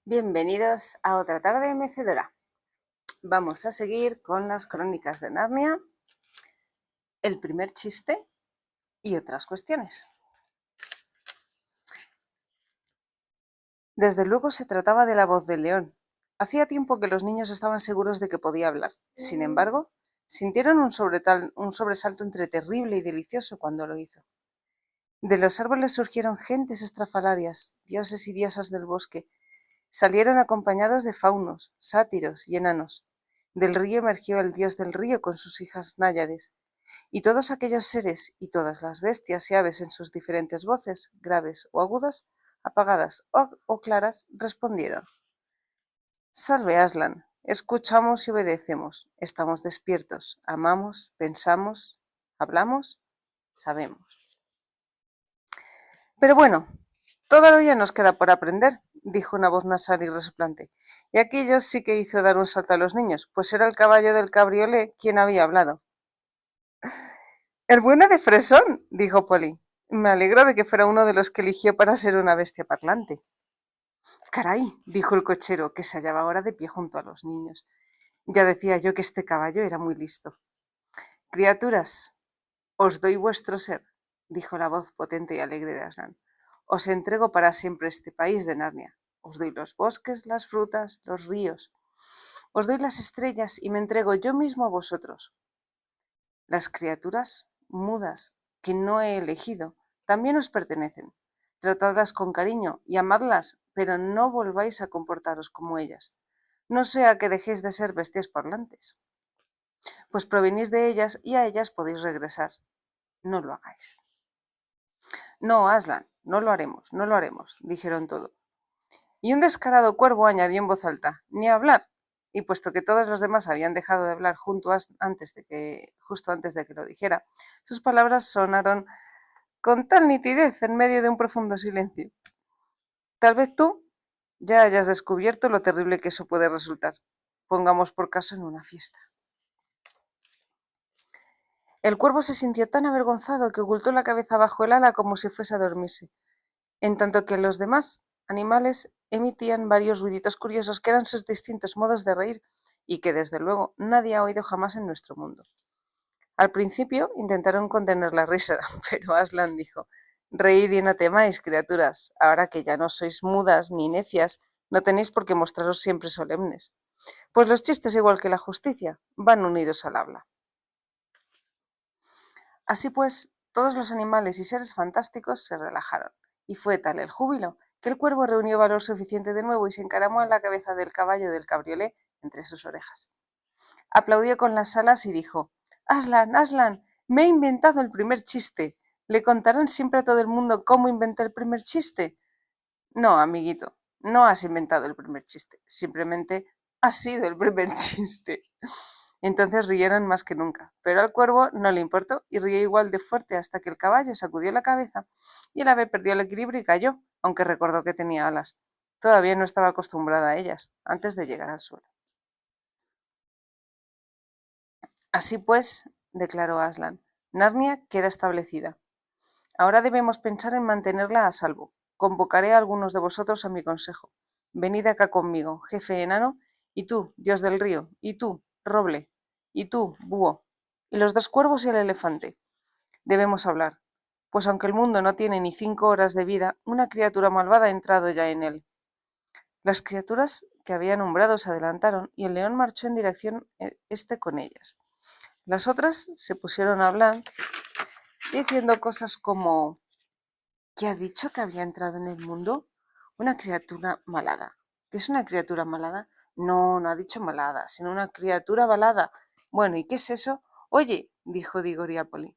Bienvenidos a otra tarde mecedora. Vamos a seguir con las crónicas de Narnia, el primer chiste y otras cuestiones. Desde luego se trataba de la voz del león. Hacía tiempo que los niños estaban seguros de que podía hablar. Sin embargo, sintieron un sobresalto entre terrible y delicioso cuando lo hizo. De los árboles surgieron gentes estrafalarias, dioses y diosas del bosque. Salieron acompañados de faunos, sátiros y enanos. Del río emergió el dios del río con sus hijas náyades. Y todos aquellos seres y todas las bestias y aves en sus diferentes voces, graves o agudas, apagadas o claras, respondieron: Salve, Aslan, escuchamos y obedecemos, estamos despiertos, amamos, pensamos, hablamos, sabemos. Pero bueno, todavía nos queda por aprender, dijo una voz nasal y resoplante, y aquello sí que hizo dar un salto a los niños, pues era el caballo del cabriolé quien había hablado. El bueno de Fresón, dijo Polly. Me alegro de que fuera uno de los que eligió para ser una bestia parlante. Caray, dijo el cochero, que se hallaba ahora de pie junto a los niños. Ya decía yo que este caballo era muy listo. Criaturas, os doy vuestro ser, dijo la voz potente y alegre de Aslan. Os entrego para siempre este país de Narnia. Os doy los bosques, las frutas, los ríos. Os doy las estrellas y me entrego yo mismo a vosotros. Las criaturas mudas que no he elegido también os pertenecen. Tratadlas con cariño y amadlas, pero no volváis a comportaros como ellas. No sea que dejéis de ser bestias parlantes, pues provenís de ellas y a ellas podéis regresar. No lo hagáis. No, Aslan, no lo haremos, dijeron todos. Y un descarado cuervo añadió en voz alta: ni hablar. Y puesto que todos los demás habían dejado de hablar justo antes de que lo dijera, sus palabras sonaron con tal nitidez en medio de un profundo silencio. Tal vez tú ya hayas descubierto lo terrible que eso puede resultar. Pongamos por caso en una fiesta. El cuervo se sintió tan avergonzado que ocultó la cabeza bajo el ala como si fuese a dormirse, en tanto que los demás animales emitían varios ruiditos curiosos que eran sus distintos modos de reír y que desde luego nadie ha oído jamás en nuestro mundo. Al principio intentaron contener la risa, pero Aslan dijo: Reíd y no temáis, criaturas, ahora que ya no sois mudas ni necias, no tenéis por qué mostraros siempre solemnes, pues los chistes, igual que la justicia, van unidos al habla. Así pues, todos los animales y seres fantásticos se relajaron, y fue tal el júbilo que el cuervo reunió valor suficiente de nuevo y se encaramó en la cabeza del caballo del cabriolé entre sus orejas. Aplaudió con las alas y dijo: Aslan, Aslan, me he inventado el primer chiste. ¿Le contarán siempre a todo el mundo cómo inventé el primer chiste? No, amiguito, no has inventado el primer chiste, simplemente has sido el primer chiste. Entonces rieron más que nunca, pero al cuervo no le importó y rió igual de fuerte hasta que el caballo sacudió la cabeza y el ave perdió el equilibrio y cayó, aunque recordó que tenía alas. Todavía no estaba acostumbrada a ellas antes de llegar al suelo. Así pues, declaró Aslan, Narnia queda establecida. Ahora debemos pensar en mantenerla a salvo. Convocaré a algunos de vosotros a mi consejo. Venid acá conmigo, jefe enano, y tú, dios del río, y tú, roble, y tú, búho, y los dos cuervos y el elefante. Debemos hablar, pues aunque el mundo no tiene ni 5 horas de vida, una criatura malvada ha entrado ya en él. Las criaturas que había nombrado se adelantaron y el león marchó en dirección este con ellas. Las otras se pusieron a hablar, diciendo cosas como: ¿qué ha dicho que había entrado en el mundo? Una criatura malada. ¿Qué es una criatura malada? No, no ha dicho malada, sino una criatura balada. Bueno, ¿y qué es eso? Oye, dijo Digoriápoli,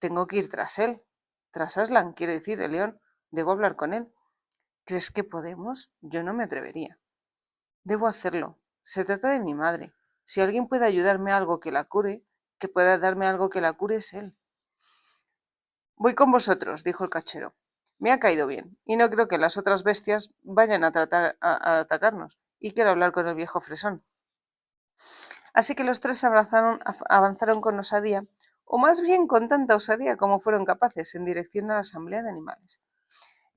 tengo que ir tras él. Tras Aslan, quiero decir, el león. Debo hablar con él. ¿Crees que podemos? Yo no me atrevería. Debo hacerlo. Se trata de mi madre. Si alguien puede ayudarme a algo que la cure, que pueda darme algo que la cure, es él. Voy con vosotros, dijo el cachero. Me ha caído bien, y no creo que las otras bestias vayan a atacarnos, y quiero hablar con el viejo fresón. Así que los tres avanzaron con osadía, o más bien con tanta osadía como fueron capaces, en dirección a la asamblea de animales.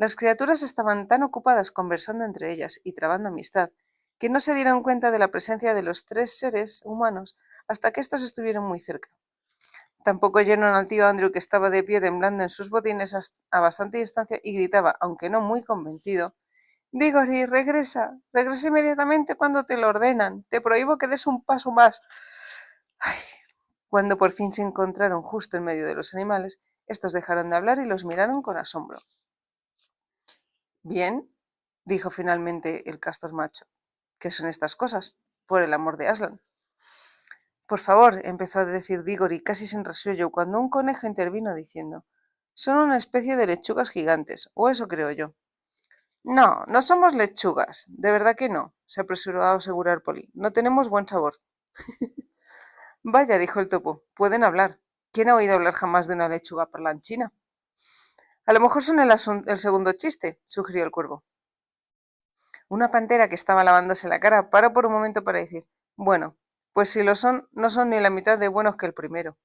Las criaturas estaban tan ocupadas conversando entre ellas y trabando amistad, que no se dieron cuenta de la presencia de los 3 seres humanos hasta que éstos estuvieron muy cerca. Tampoco oyeron al tío Andrew, que estaba de pie temblando en sus botines a bastante distancia y gritaba, aunque no muy convencido: Diggory, regresa, regresa inmediatamente cuando te lo ordenan, te prohíbo que des un paso más. Ay. Cuando por fin se encontraron justo en medio de los animales, estos dejaron de hablar y los miraron con asombro. Bien, dijo finalmente el castor macho, ¿qué son estas cosas? Por el amor de Aslan. Por favor, empezó a decir Diggory casi sin resuello, cuando un conejo intervino diciendo: son una especie de lechugas gigantes, o eso creo yo. No, no somos lechugas, de verdad que no, se apresuró a asegurar Polly. No tenemos buen sabor. Vaya, dijo el topo, pueden hablar. ¿Quién ha oído hablar jamás de una lechuga parlanchina? A lo mejor son el segundo chiste, sugirió el cuervo. Una pantera que estaba lavándose la cara paró por un momento para decir: bueno, pues si lo son, no son ni la mitad de buenos que el primero.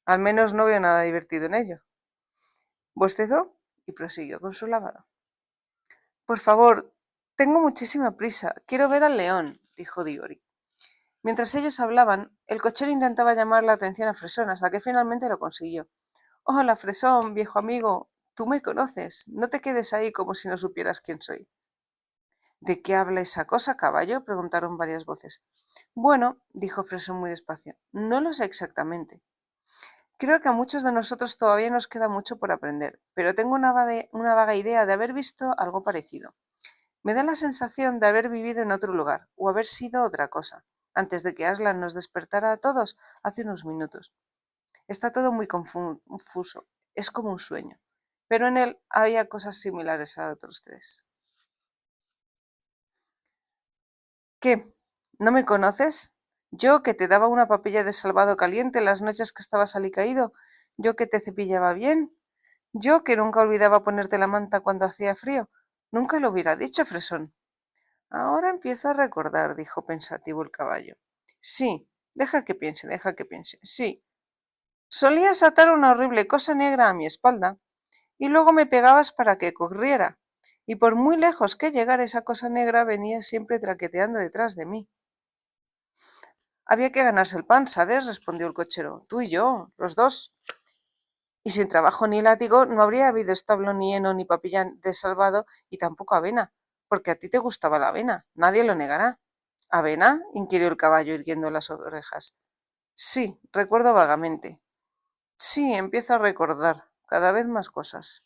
Al menos no veo nada divertido en ello. Bostezó y prosiguió con su lavado. Por favor, tengo muchísima prisa. Quiero ver al león, dijo Diggory. Mientras ellos hablaban, el cochero intentaba llamar la atención a Fresón hasta que finalmente lo consiguió. Hola, Fresón, viejo amigo. Tú me conoces. No te quedes ahí como si no supieras quién soy. ¿De qué habla esa cosa, caballo? Preguntaron varias voces. Bueno, dijo Fresón muy despacio, no lo sé exactamente. Creo que a muchos de nosotros todavía nos queda mucho por aprender, pero tengo una vaga idea de haber visto algo parecido. Me da la sensación de haber vivido en otro lugar, o haber sido otra cosa, antes de que Aslan nos despertara a todos hace unos minutos. Está todo muy confuso, es como un sueño, pero en él había cosas similares a otros 3. ¿Qué? ¿No me conoces? Yo que te daba una papilla de salvado caliente las noches que estabas alicaído, yo que te cepillaba bien, yo que nunca olvidaba ponerte la manta cuando hacía frío. Nunca lo hubiera dicho, Fresón. Ahora empiezo a recordar, dijo pensativo el caballo. Sí, deja que piense. Sí. Solías atar una horrible cosa negra a mi espalda y luego me pegabas para que corriera. Y por muy lejos que llegara esa cosa negra venía siempre traqueteando detrás de mí. Había que ganarse el pan, ¿sabes? Respondió el cochero. Tú y yo, los dos. Y sin trabajo ni látigo no habría habido establo, ni heno, ni papilla de salvado, y tampoco avena, porque a ti te gustaba la avena, nadie lo negará. ¿Avena? Inquirió el caballo, irguiendo las orejas. Sí, recuerdo vagamente. Sí, empiezo a recordar cada vez más cosas.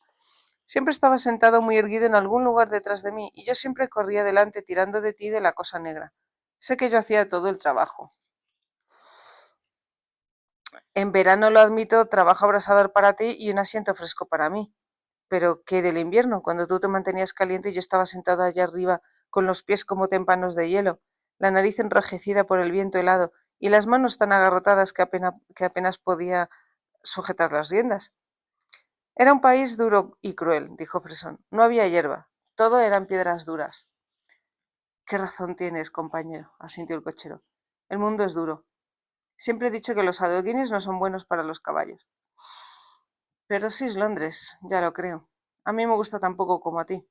Siempre estaba sentado muy erguido en algún lugar detrás de mí, y yo siempre corría delante tirando de ti de la cosa negra. Sé que yo hacía todo el trabajo. En verano, lo admito, trabajo abrasador para ti y un asiento fresco para mí. Pero ¿qué del invierno, cuando tú te mantenías caliente y yo estaba sentado allá arriba con los pies como témpanos de hielo, la nariz enrojecida por el viento helado y las manos tan agarrotadas que apenas podía sujetar las riendas? Era un país duro y cruel, dijo Fresón. No había hierba, todo eran piedras duras. Qué razón tienes, compañero, asintió el cochero. El mundo es duro. Siempre he dicho que los adoquines no son buenos para los caballos. Pero sí es Londres, ya lo creo. A mí me gusta tan poco como a ti.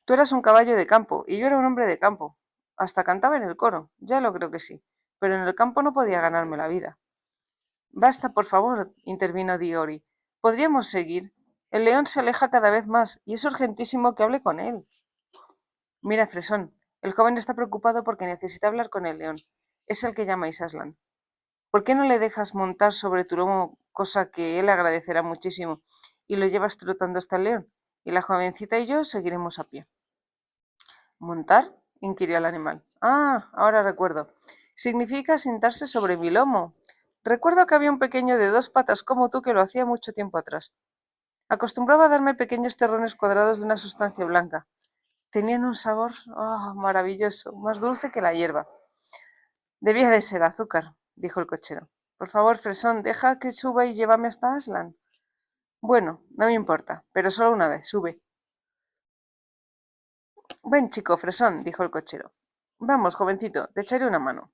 Tú eras un caballo de campo y yo era un hombre de campo. Hasta cantaba en el coro, ya lo creo que sí. Pero en el campo no podía ganarme la vida. Basta, por favor, intervino Diori. Podríamos seguir. El león se aleja cada vez más y es urgentísimo que hable con él. Mira, Fresón, el joven está preocupado porque necesita hablar con el león. Es el que llamáis Aslan. ¿Por qué no le dejas montar sobre tu lomo, cosa que él agradecerá muchísimo, y lo llevas trotando hasta el león? Y la jovencita y yo seguiremos a pie. ¿Montar? Inquirió el animal. Ah, ahora recuerdo. Significa sentarse sobre mi lomo. Recuerdo que había un pequeño de 2 patas como tú que lo hacía mucho tiempo atrás. Acostumbraba a darme pequeños terrones cuadrados de una sustancia blanca. Tenían un sabor maravilloso, más dulce que la hierba. Debía de ser azúcar, dijo el cochero. Por favor, Fresón, deja que suba y llévame hasta Aslan. Bueno, no me importa, pero solo una vez, sube. Ven, chico, Fresón, dijo el cochero. Vamos, jovencito, te echaré una mano.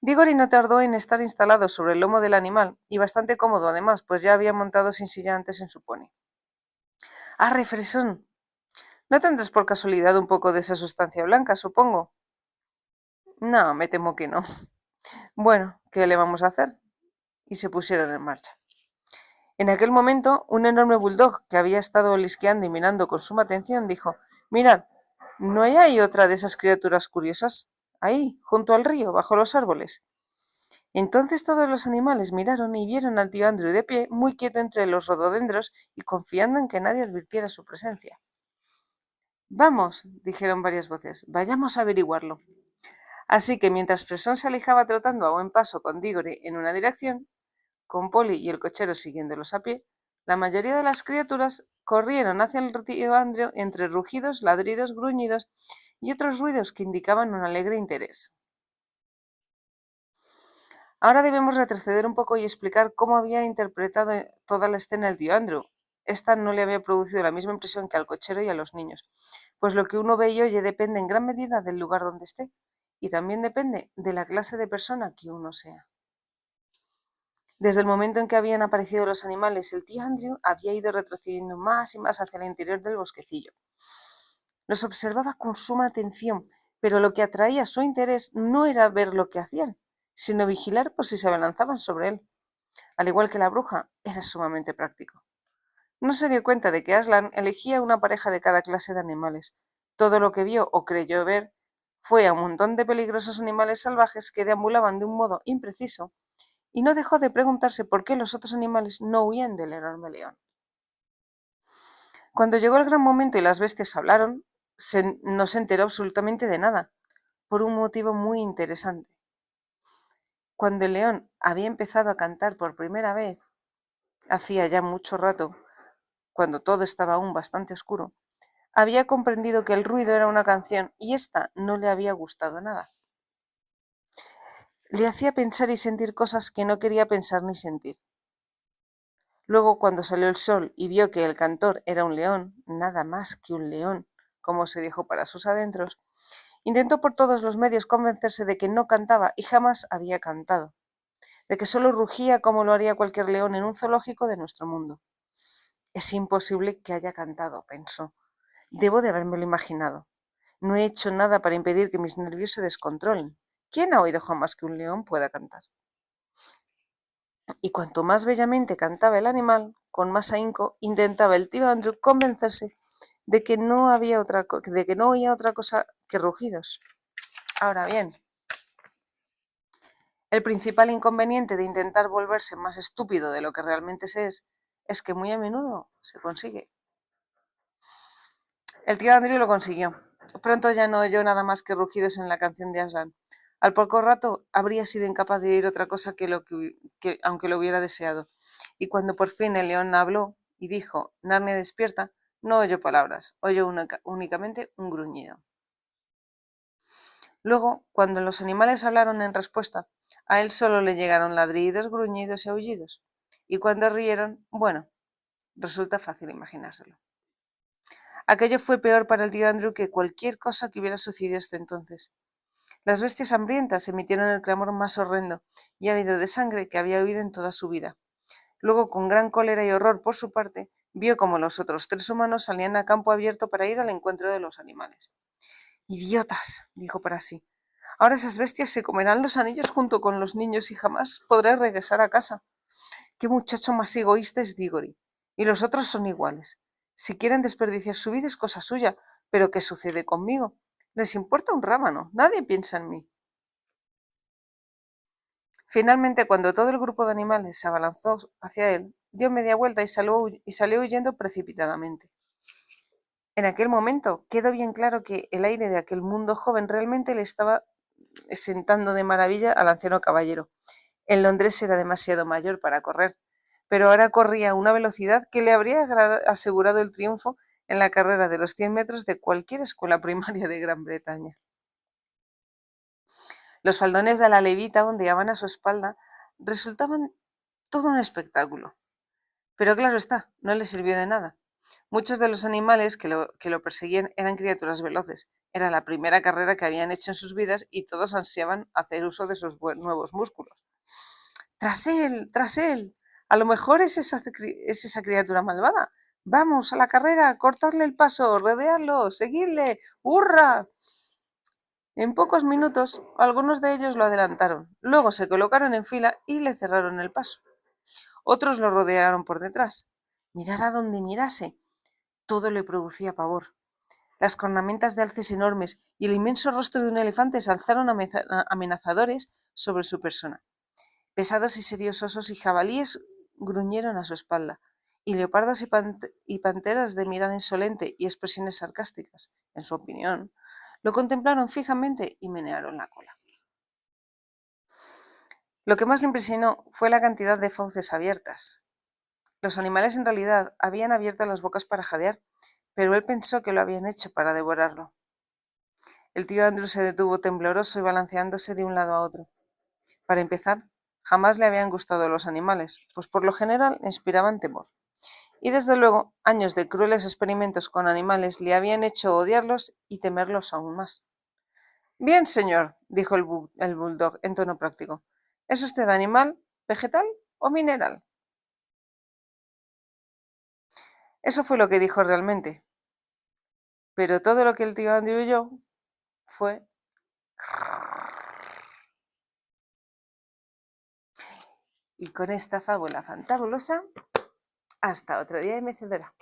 Diggory no tardó en estar instalado sobre el lomo del animal, y bastante cómodo además, pues ya había montado sin silla antes en su pony. ¡Arre, fresón! ¿No tendrás por casualidad un poco de esa sustancia blanca, supongo? No, me temo que no. Bueno, ¿qué le vamos a hacer? Y se pusieron en marcha. En aquel momento, un enorme bulldog que había estado olisqueando y mirando con suma atención dijo: Mirad, ¿no hay ahí otra de esas criaturas curiosas? Ahí, junto al río, bajo los árboles. Entonces todos los animales miraron y vieron al tío Andrew de pie, muy quieto entre los rododendros y confiando en que nadie advirtiera su presencia. Vamos, dijeron varias voces, vayamos a averiguarlo. Así que mientras Fresón se alejaba trotando a buen paso con Diggory en una dirección, con Polly y el cochero siguiéndolos a pie, la mayoría de las criaturas corrieron hacia el tío Andrew entre rugidos, ladridos, gruñidos y otros ruidos que indicaban un alegre interés. Ahora debemos retroceder un poco y explicar cómo había interpretado toda la escena el tío Andrew. Esta no le había producido la misma impresión que al cochero y a los niños, pues lo que uno ve y oye depende en gran medida del lugar donde esté, y también depende de la clase de persona que uno sea. Desde el momento en que habían aparecido los animales, el tío Andrew había ido retrocediendo más y más hacia el interior del bosquecillo. Los observaba con suma atención, pero lo que atraía su interés no era ver lo que hacían, sino vigilar por si se abalanzaban sobre él. Al igual que la bruja, era sumamente práctico. No se dio cuenta de que Aslan elegía una pareja de cada clase de animales. Todo lo que vio o creyó ver fue a un montón de peligrosos animales salvajes que deambulaban de un modo impreciso, y no dejó de preguntarse por qué los otros animales no huían del enorme león. Cuando llegó el gran momento y las bestias hablaron, no se enteró absolutamente de nada, por un motivo muy interesante. Cuando el león había empezado a cantar por primera vez, hacía ya mucho rato, cuando todo estaba aún bastante oscuro, había comprendido que el ruido era una canción y ésta no le había gustado nada. Le hacía pensar y sentir cosas que no quería pensar ni sentir. Luego, cuando salió el sol y vio que el cantor era un león, nada más que un león, como se dijo para sus adentros, intentó por todos los medios convencerse de que no cantaba y jamás había cantado, de que solo rugía como lo haría cualquier león en un zoológico de nuestro mundo. Es imposible que haya cantado, pensó. Debo de habérmelo imaginado. No he hecho nada para impedir que mis nervios se descontrolen. ¿Quién ha oído jamás que un león pueda cantar? Y cuanto más bellamente cantaba el animal, con más ahínco intentaba el tío Andrew convencerse de que no oía otra cosa que rugidos. Ahora bien, el principal inconveniente de intentar volverse más estúpido de lo que realmente se es que muy a menudo se consigue. El tío Andrew lo consiguió. Pronto ya no oyó nada más que rugidos en la canción de Aslan. Al poco rato habría sido incapaz de oír otra cosa aunque lo hubiera deseado. Y cuando por fin el león habló y dijo: Narnia despierta, no oyó palabras, oyó únicamente un gruñido. Luego, cuando los animales hablaron en respuesta, a él solo le llegaron ladridos, gruñidos y aullidos. Y cuando rieron, bueno, resulta fácil imaginárselo. Aquello fue peor para el tío Andrew que cualquier cosa que hubiera sucedido hasta entonces. Las bestias hambrientas emitieron el clamor más horrendo y ávido de sangre que había oído en toda su vida. Luego, con gran cólera y horror por su parte, vio como los otros 3 humanos salían a campo abierto para ir al encuentro de los animales. ¡Idiotas!, dijo para sí. Ahora esas bestias se comerán los anillos junto con los niños y jamás podré regresar a casa. ¡Qué muchacho más egoísta es Diggory! Y los otros son iguales. Si quieren desperdiciar su vida es cosa suya, pero ¿qué sucede conmigo? Les importa un rábano, nadie piensa en mí. Finalmente, cuando todo el grupo de animales se abalanzó hacia él, dio media vuelta y salió huyendo precipitadamente. En aquel momento quedó bien claro que el aire de aquel mundo joven realmente le estaba sentando de maravilla al anciano caballero. En Londres era demasiado mayor para correr, pero ahora corría a una velocidad que le habría asegurado el triunfo en la carrera de los 100 metros de cualquier escuela primaria de Gran Bretaña. Los faldones de la levita ondeaban a su espalda, resultaban todo un espectáculo. Pero claro está, no le sirvió de nada. Muchos de los animales que lo perseguían eran criaturas veloces. Era la primera carrera que habían hecho en sus vidas y todos ansiaban hacer uso de sus nuevos músculos. ¡Tras él! ¡Tras él! A lo mejor es esa criatura malvada. Vamos, a la carrera, cortadle el paso, rodeadlo, seguidle, ¡hurra! En pocos minutos, algunos de ellos lo adelantaron, luego se colocaron en fila y le cerraron el paso. Otros lo rodearon por detrás. Mirara donde mirase, todo le producía pavor. Las cornamentas de alces enormes y el inmenso rostro de un elefante se alzaron amenazadores sobre su persona. Pesados y serios osos y jabalíes gruñeron a su espalda, y leopardos y panteras de mirada insolente y expresiones sarcásticas, en su opinión, lo contemplaron fijamente y menearon la cola. Lo que más le impresionó fue la cantidad de fauces abiertas. Los animales en realidad habían abierto las bocas para jadear, pero él pensó que lo habían hecho para devorarlo. El tío Andrew se detuvo tembloroso y balanceándose de un lado a otro. Para empezar, jamás le habían gustado los animales, pues por lo general inspiraban temor. Y desde luego, años de crueles experimentos con animales le habían hecho odiarlos y temerlos aún más. Bien, señor, dijo el bulldog en tono práctico. ¿Es usted animal, vegetal o mineral? Eso fue lo que dijo realmente. Pero todo lo que el tío Andrew oyó fue... Y con esta fábula fantabulosa, hasta otro día de mecedora.